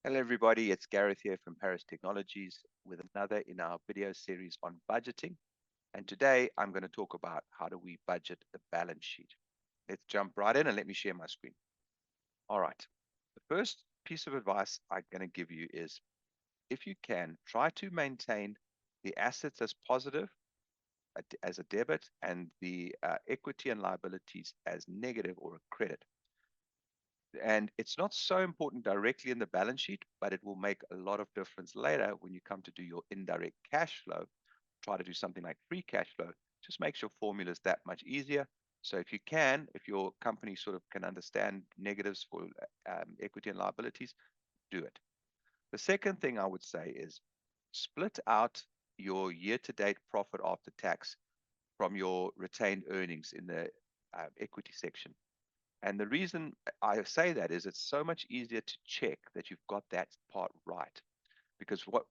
Hello everybody, it's Gareth here from Paris Technologies with another in our video series on budgeting. And today I'm going to talk about how do we budget the balance sheet. Let's jump right in and let me share my screen. All right, the first piece of advice I'm going to give you is if you can, try to maintain the assets as positive as a debit and the equity and liabilities as negative or a credit. And it's not so important directly in the balance sheet, but it will make a lot of difference later when you come to do your indirect cash flow. Try to do something like free cash flow. Just makes your formulas that much easier. So if you can, if your company sort of can understand negatives for equity and liabilities, do it. The second thing I would say is split out your year-to-date profit after tax from your retained earnings in the equity section. And the reason I say that is it's so much easier to check that you've got that part right. Because what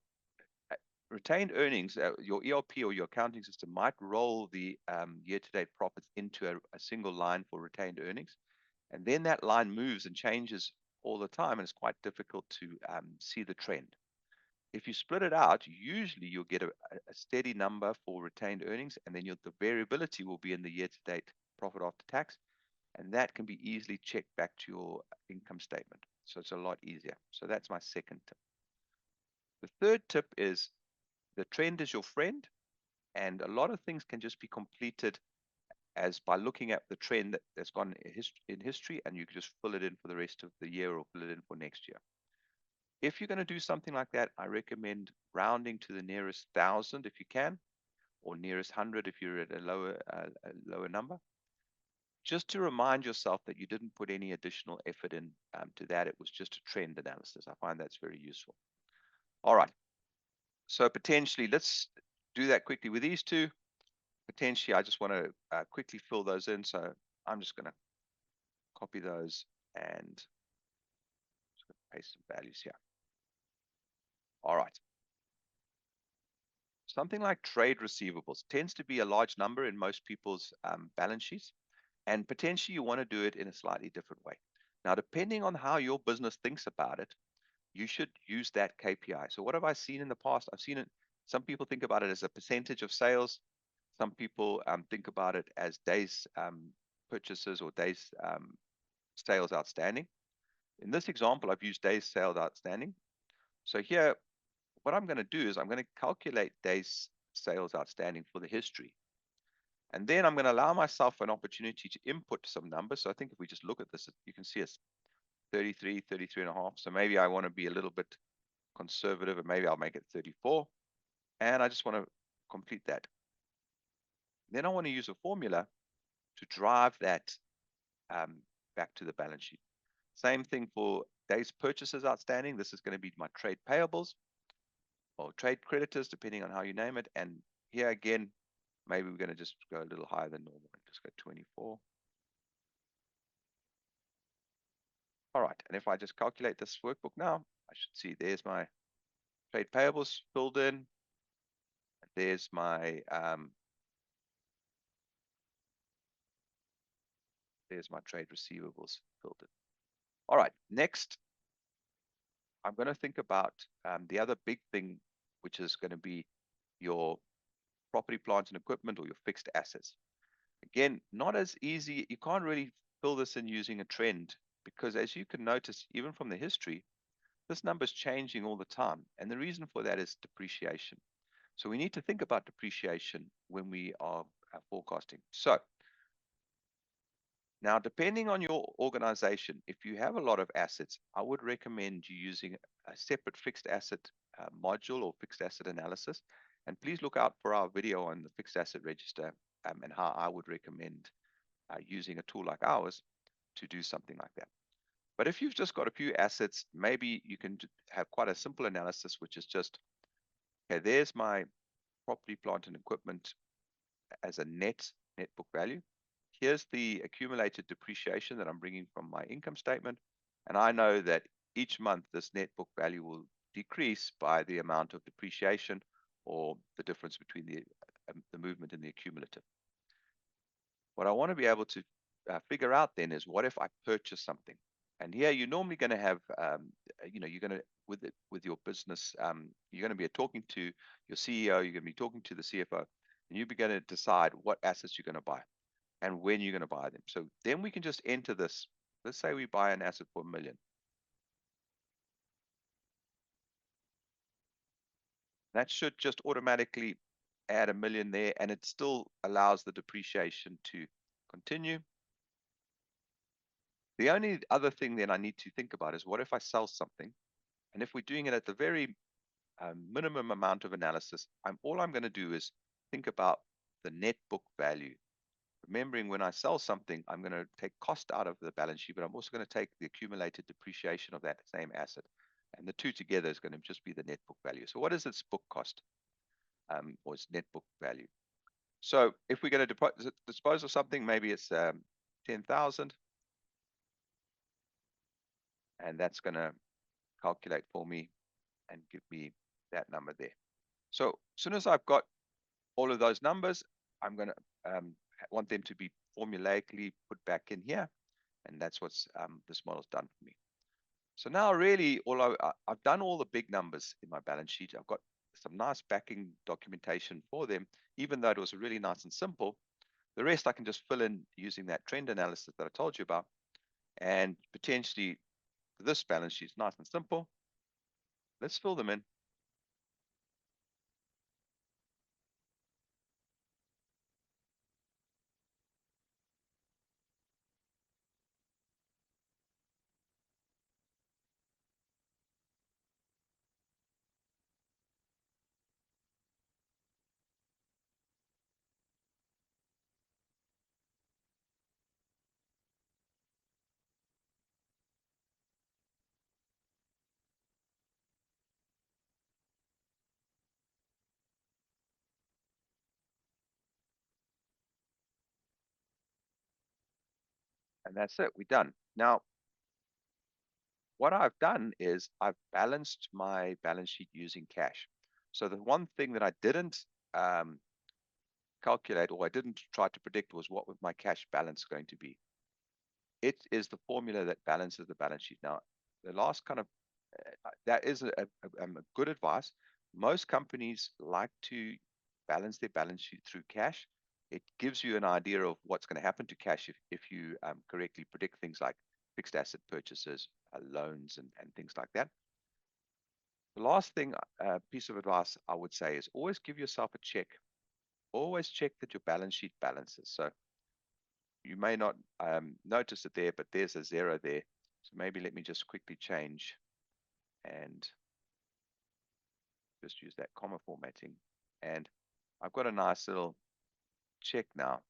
retained earnings, your ERP or your accounting system might roll the year-to-date profits into a single line for retained earnings. And then that line moves and changes all the time, and it's quite difficult to see the trend. If you split it out, usually you'll get a steady number for retained earnings, and then the variability will be in the year-to-date profit after tax. And that can be easily checked back to your income statement. So it's a lot easier. So that's my second tip. The third tip is the trend is your friend. And a lot of things can just be completed as by looking at the trend that's gone in history, and you can just fill it in for the rest of the year or fill it in for next year. If you're going to do something like that, I recommend rounding to the nearest 1,000 if you can, or nearest 100 if you're at a lower number. Just to remind yourself that you didn't put any additional effort in to that. It was just a trend analysis. I find that's very useful. All right. So potentially, let's do that quickly with these two. Potentially, I just want to quickly fill those in. So I'm just going to copy those and paste some values here. All right. Something like trade receivables tends to be a large number in most people's balance sheets. And potentially you want to do it in a slightly different way. Now, depending on how your business thinks about it, you should use that KPI. So what have I seen in the past? I've seen it, some people think about it as a percentage of sales. Some people think about it as days purchases or days sales outstanding. In this example, I've used days sales outstanding. So here, what I'm going to do is I'm going to calculate days sales outstanding for the history. And then I'm going to allow myself an opportunity to input some numbers. So I think if we just look at this, you can see it's 33, 33 and a half. So maybe I want to be a little bit conservative, and maybe I'll make it 34. And I just want to complete that. Then I want to use a formula to drive that back to the balance sheet. Same thing for days purchases outstanding. This is going to be my trade payables or trade creditors, depending on how you name it. And here again, maybe we're going to just go a little higher than normal and just go 24. All right, and if I just calculate this workbook now, I should see there's my trade payables filled in. There's my trade receivables filled in. All right, next, I'm going to think about the other big thing, which is going to be your property, plant, and equipment, or your fixed assets. Again, not as easy. You can't really fill this in using a trend, because as you can notice, even from the history, this number is changing all the time. And the reason for that is depreciation. So we need to think about depreciation when we are forecasting. So now, depending on your organization, if you have a lot of assets, I would recommend you using a separate fixed asset module or fixed asset analysis. And please look out for our video on the fixed asset register and how I would recommend using a tool like ours to do something like that. But if you've just got a few assets, maybe you can have quite a simple analysis, which is just, okay, there's my property, plant, and equipment as a net book value. Here's the accumulated depreciation that I'm bringing from my income statement. And I know that each month this net book value will decrease by the amount of depreciation or the difference between the movement in the accumulative. What I want to be able to figure out then is, what if I purchase something? And here you're normally going to have, you're going to, with your business, you're going to be talking to your CEO, you're going to be talking to the CFO, and you're going to decide what assets you're going to buy and when you're going to buy them. So then we can just enter this. Let's say we buy an asset for $1 million. That should just automatically add $1 million there, and it still allows the depreciation to continue. The only other thing then I need to think about is, what if I sell something? And if we're doing it at the very minimum amount of analysis, all I'm going to do is think about the net book value. Remembering, when I sell something, I'm going to take cost out of the balance sheet, but I'm also going to take the accumulated depreciation of that same asset. And the two together is going to just be the net book value. So what is its book cost, or its net book value? So if we're going to dispose of something, maybe it's 10,000. And that's going to calculate for me and give me that number there. So as soon as I've got all of those numbers, I'm going to want them to be formulaically put back in here. And that's what this model's done for me. So now really I've done all the big numbers in my balance sheet. I've got some nice backing documentation for them, even though it was really nice and simple. The rest I can just fill in using that trend analysis that I told you about. And potentially this balance sheet is nice and simple. Let's fill them in. And that's it. We're done. Now, what I've done is I've balanced my balance sheet using cash. So the one thing that I didn't calculate, or I didn't try to predict, was what was my cash balance going to be. It is the formula that balances the balance sheet. Now, the last kind of, that is a good advice. Most companies like to balance their balance sheet through cash. It gives you an idea of what's going to happen to cash if you correctly predict things like fixed asset purchases, loans, and things like that. The last thing, piece of advice I would say, is always give yourself a check. Always check that your balance sheet balances. So you may not notice it there, but there's a zero there. So maybe let me just quickly change and just use that comma formatting. And I've got a nice little check now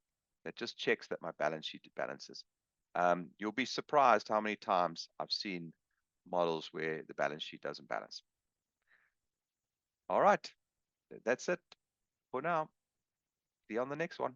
that just checks that my balance sheet balances. You'll be surprised how many times I've seen models where the balance sheet doesn't balance. All right, that's it for now. See you on the next one.